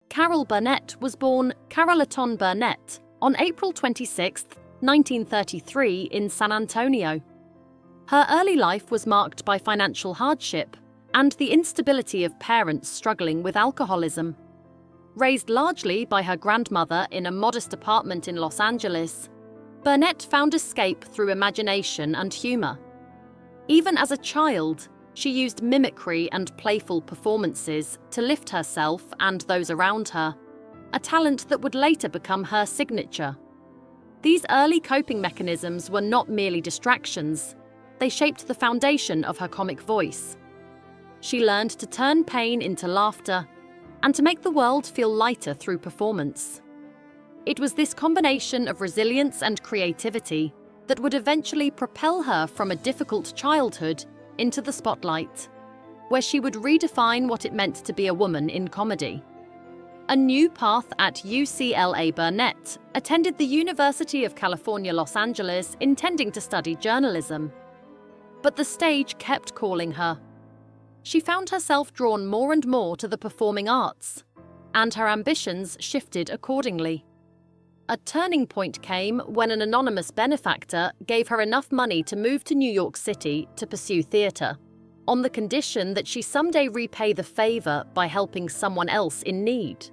Carol Burnett was born Carolaton Burnett on April 26, 1933 in San Antonio. Her early life was marked by financial hardship and the instability of parents struggling with alcoholism. Raised largely by her grandmother in a modest apartment in Los Angeles, Burnett found escape through imagination and humor. Even as a child, she used mimicry and playful performances to lift herself and those around her, a talent that would later become her signature. These early coping mechanisms were not merely distractions, they shaped the foundation of her comic voice. She learned to turn pain into laughter and to make the world feel lighter through performance. It was this combination of resilience and creativity that would eventually propel her from a difficult childhood into the spotlight, where she would redefine what it meant to be a woman in comedy. A new path at UCLA. Burnett attended the University of California, Los Angeles, intending to study journalism. But the stage kept calling her. She found herself drawn more and more to the performing arts, and her ambitions shifted accordingly. A turning point came when an anonymous benefactor gave her enough money to move to New York City to pursue theatre, on the condition that she someday repay the favour by helping someone else in need.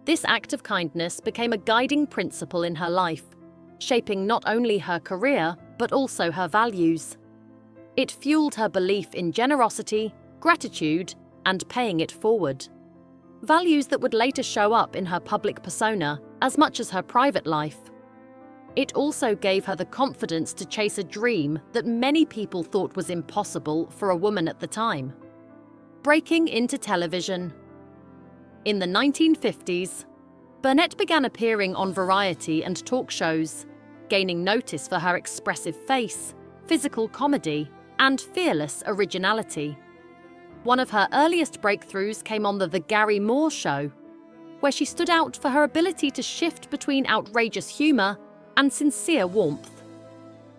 This act of kindness became a guiding principle in her life, shaping not only her career but also her values. It fueled her belief in generosity, gratitude, and paying it forward. Values that would later show up in her public persona as much as her private life. It also gave her the confidence to chase a dream that many people thought was impossible for a woman at the time. Breaking into television. In the 1950s, Burnett began appearing on variety and talk shows, gaining notice for her expressive face, physical comedy, and fearless originality. One of her earliest breakthroughs came on The Gary Moore Show, where she stood out for her ability to shift between outrageous humor and sincere warmth.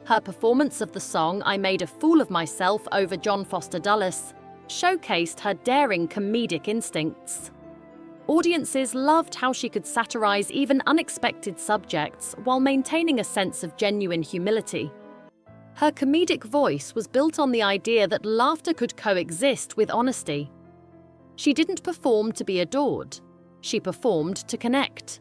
Her performance of the song I Made a Fool of Myself over John Foster Dulles showcased her daring comedic instincts. Audiences loved how she could satirize even unexpected subjects while maintaining a sense of genuine humility. Her comedic voice was built on the idea that laughter could coexist with honesty. She didn't perform to be adored, she performed to connect.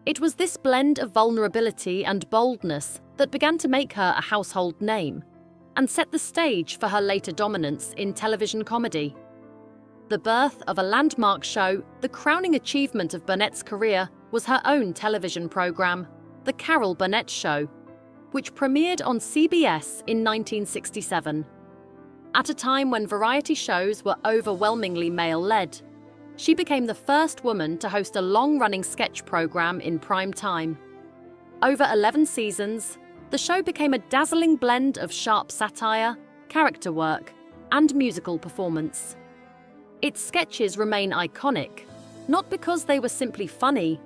It was this blend of vulnerability and boldness that began to make her a household name and set the stage for her later dominance in television comedy. The birth of a landmark show, the crowning achievement of Burnett's career, was her own television program, The Carol Burnett Show, which premiered on CBS in 1967. At a time when variety shows were overwhelmingly male-led, she became the first woman to host a long-running sketch program in prime time. Over 11 seasons, the show became a dazzling blend of sharp satire, character work, and musical performance. Its sketches remain iconic, not because they were simply funny,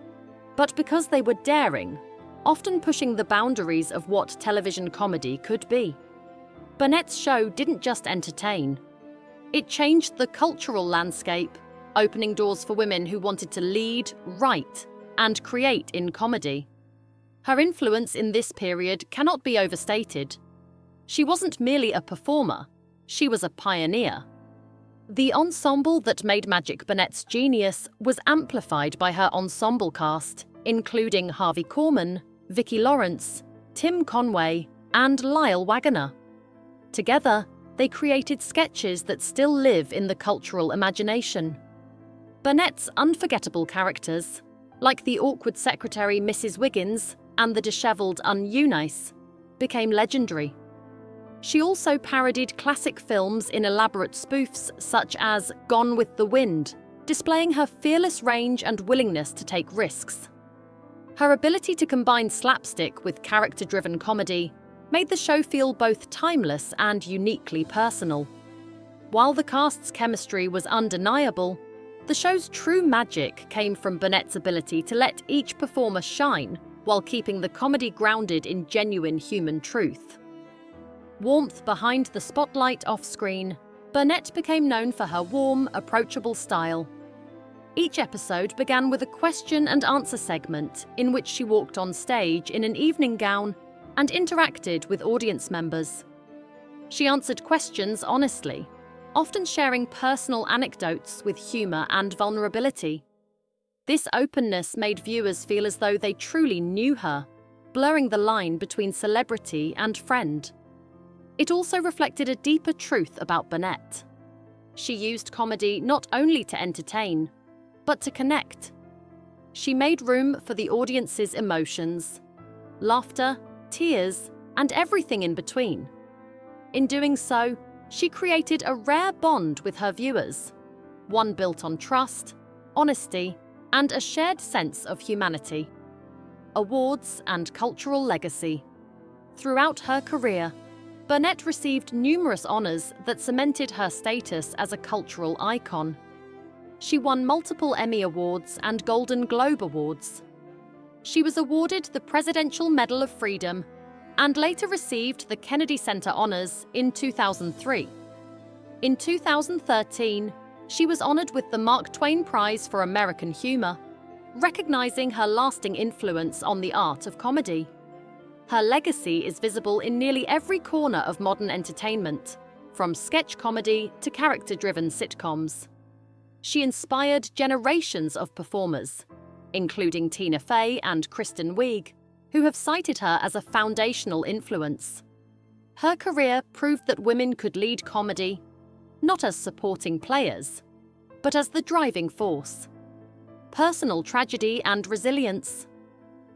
but because they were daring, often pushing the boundaries of what television comedy could be. Burnett's show didn't just entertain. It changed the cultural landscape, opening doors for women who wanted to lead, write, and create in comedy. Her influence in this period cannot be overstated. She wasn't merely a performer, she was a pioneer. The ensemble that made Magic Burnett's genius was amplified by her ensemble cast, including Harvey Korman, Vicki Lawrence, Tim Conway, and Lyle Waggoner. Together, they created sketches that still live in the cultural imagination. Burnett's unforgettable characters, like the awkward secretary Mrs. Wiggins and the disheveled Eunice, became legendary. She also parodied classic films in elaborate spoofs such as Gone with the Wind, displaying her fearless range and willingness to take risks. Her ability to combine slapstick with character-driven comedy made the show feel both timeless and uniquely personal. While the cast's chemistry was undeniable, the show's true magic came from Burnett's ability to let each performer shine while keeping the comedy grounded in genuine human truth. Warmth behind the spotlight off-screen, Burnett became known for her warm, approachable style. Each episode began with a question and answer segment in which she walked on stage in an evening gown and interacted with audience members. She answered questions honestly, often sharing personal anecdotes with humor and vulnerability. This openness made viewers feel as though they truly knew her, blurring the line between celebrity and friend. It also reflected a deeper truth about Burnett. She used comedy not only to entertain, but to connect. She made room for the audience's emotions, laughter, tears, and everything in between. In doing so, she created a rare bond with her viewers, one built on trust, honesty, and a shared sense of humanity. Awards and cultural legacy. Throughout her career, Burnett received numerous honors that cemented her status as a cultural icon. She won multiple Emmy Awards and Golden Globe Awards. She was awarded the Presidential Medal of Freedom and later received the Kennedy Center honors in 2003. In 2013, she was honored with the Mark Twain Prize for American Humor, recognizing her lasting influence on the art of comedy. Her legacy is visible in nearly every corner of modern entertainment, from sketch comedy to character-driven sitcoms. She inspired generations of performers, including Tina Fey and Kristen Wiig, who have cited her as a foundational influence. Her career proved that women could lead comedy, not as supporting players, but as the driving force. Personal tragedy and resilience.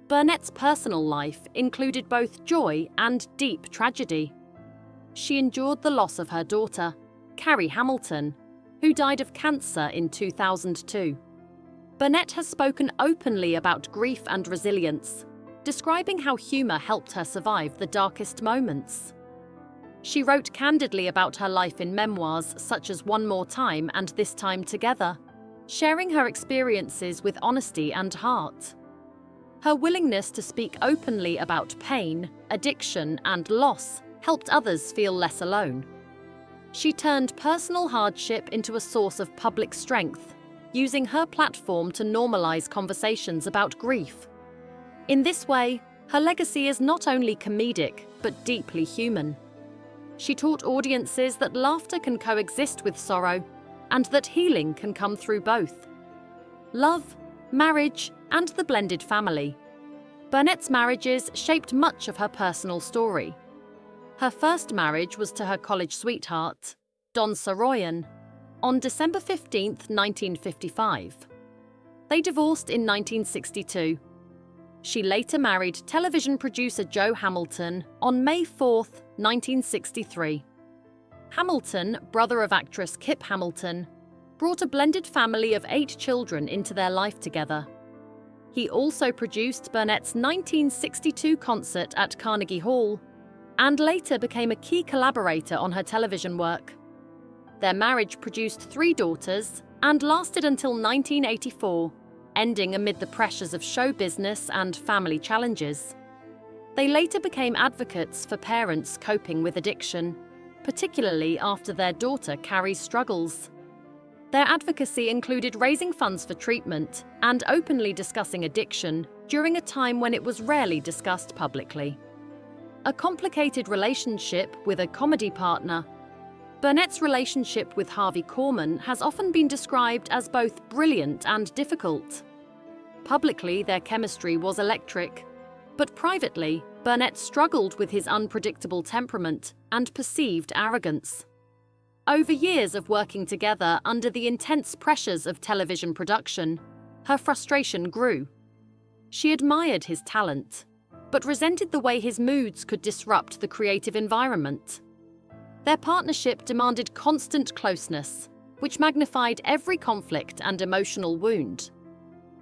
Burnett's personal life included both joy and deep tragedy. She endured the loss of her daughter, Carrie Hamilton, who died of cancer in 2002. Burnett has spoken openly about grief and resilience, describing how humor helped her survive the darkest moments. She wrote candidly about her life in memoirs such as One More Time and This Time Together, sharing her experiences with honesty and heart. Her willingness to speak openly about pain, addiction, and loss helped others feel less alone. She turned personal hardship into a source of public strength, using her platform to normalize conversations about grief. In this way, her legacy is not only comedic, but deeply human. She taught audiences that laughter can coexist with sorrow, and that healing can come through both. Love, marriage, and the blended family. Burnett's marriages shaped much of her personal story. Her first marriage was to her college sweetheart, Don Saroyan, on December 15, 1955. They divorced in 1962. She later married television producer Joe Hamilton on May 4, 1963. Hamilton, brother of actress Kip Hamilton, brought a blended family of 8 children into their life together. He also produced Burnett's 1962 concert at Carnegie Hall, and later became a key collaborator on her television work. Their marriage produced 3 daughters and lasted until 1984, ending amid the pressures of show business and family challenges. They later became advocates for parents coping with addiction, particularly after their daughter Carrie's struggles. Their advocacy included raising funds for treatment and openly discussing addiction during a time when it was rarely discussed publicly. A complicated relationship with a comedy partner, Burnett's relationship with Harvey Korman has often been described as both brilliant and difficult. Publicly, their chemistry was electric, but privately, Burnett struggled with his unpredictable temperament and perceived arrogance. Over years of working together under the intense pressures of television production, her frustration grew. She admired his talent, but resented the way his moods could disrupt the creative environment. Their partnership demanded constant closeness, which magnified every conflict and emotional wound.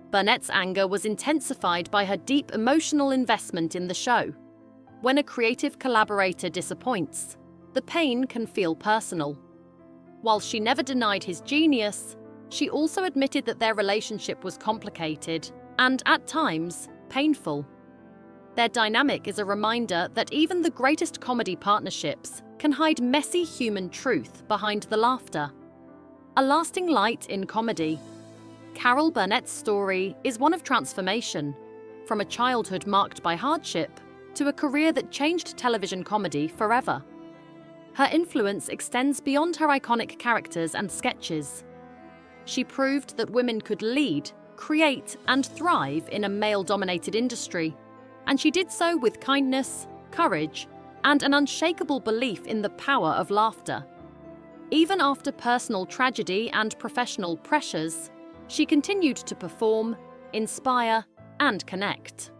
Burnett's anger was intensified by her deep emotional investment in the show. When a creative collaborator disappoints, the pain can feel personal. While she never denied his genius, she also admitted that their relationship was complicated and, at times, painful. Their dynamic is a reminder that even the greatest comedy partnerships can hide messy human truth behind the laughter. A lasting light in comedy. Carol Burnett's story is one of transformation, from a childhood marked by hardship to a career that changed television comedy forever. Her influence extends beyond her iconic characters and sketches. She proved that women could lead, create, and thrive in a male-dominated industry, and she did so with kindness, courage, and an unshakable belief in the power of laughter. Even after personal tragedy and professional pressures, she continued to perform, inspire, and connect.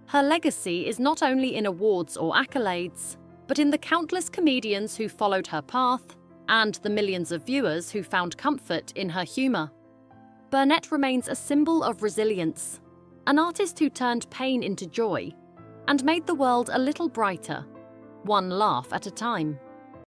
Her legacy is not only in awards or accolades, but in the countless comedians who followed her path and the millions of viewers who found comfort in her humor. Burnett remains a symbol of resilience, an artist who turned pain into joy and made the world a little brighter, one laugh at a time.